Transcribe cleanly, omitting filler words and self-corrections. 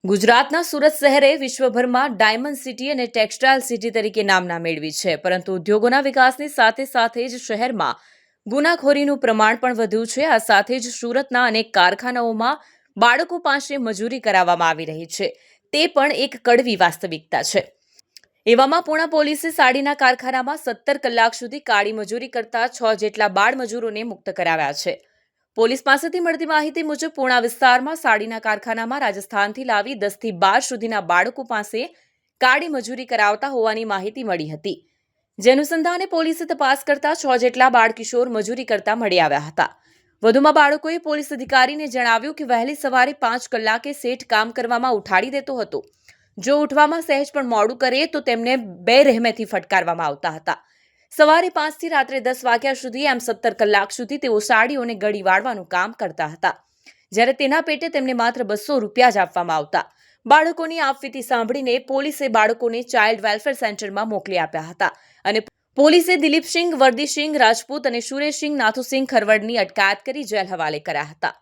ગુજરાતના સુરત શહેરે વિશ્વભરમાં diamond city અને ટેક્સટાઇલ સિટી તરીકે નામના મેળવી છે, પરંતુ ઉદ્યોગોના વિકાસની સાથે સાથે જ શહેરમાં ગુનાખોરીનું પ્રમાણ પણ વધ્યું છે. આ સાથે જ સુરતના અનેક કારખાનાઓમાં બાળકો પાસે મજૂરી કરાવવામાં આવી રહી છે. તે પણ એક કડવી વાસ્તવિકતા છે. એવામાં પૂણા પોલીસે સાડીના કારખાનામાં 17 કલાક સુધી કાળી મજૂરી કરતા 6 જેટલા બાળ મજૂરોને મુક્ત કરાવ્યા છે. પોલીસ પાસેથી મળતી માહિતી મુજબ પૂણા વિસ્તારમાં સાડીના કારખાનામાં રાજસ્થાનથી લાવી 10 થી 12 સુધીના બાળકો પાસે કાળી મજૂરી કરાવતા હોવાની માહિતી મળી હતી. જે અનુસંધાને પોલીસે તપાસ કરતા 6 જેટલા બાળકિશોર મજૂરી કરતા મળી આવ્યા હતા. વધુમાં બાળકોએ પોલીસ અધિકારીને જણાવ્યું કે વહેલી સવારે 5 કલાકે શેઠ કામ કરવામાં ઉઠાડી દેતો હતો. જો ઉઠવામાં સહેજ પણ મોડું કરે તો તેમને બેરહેમેથી ફટકારવામાં આવતા હતા. સવારે 5 થી રાત્રે 10 વાગ્યા સુધી એમ 17 કલાક સુધી તેઓ સાડીઓને ગળી વાળવાનું કામ કરતા હતા, જ્યારે તેના પેટે તેમને માત્ર 200 રૂપિયા જ આપવામાં આવતા. બાળકોની આપવીતી સાંભળીને પોલીસે બાળકોને ચાઇલ્ડ વેલફેર સેન્ટરમાં મોકલી આપ્યા હતા અને પોલીસે દિલીપસિંહ વર્દીસિંહ રાજપૂત અને સુરેશસિંહ નાથુસિંહ ખરવડની અટકાયત કરી જેલ હવાલે કર્યા હતા.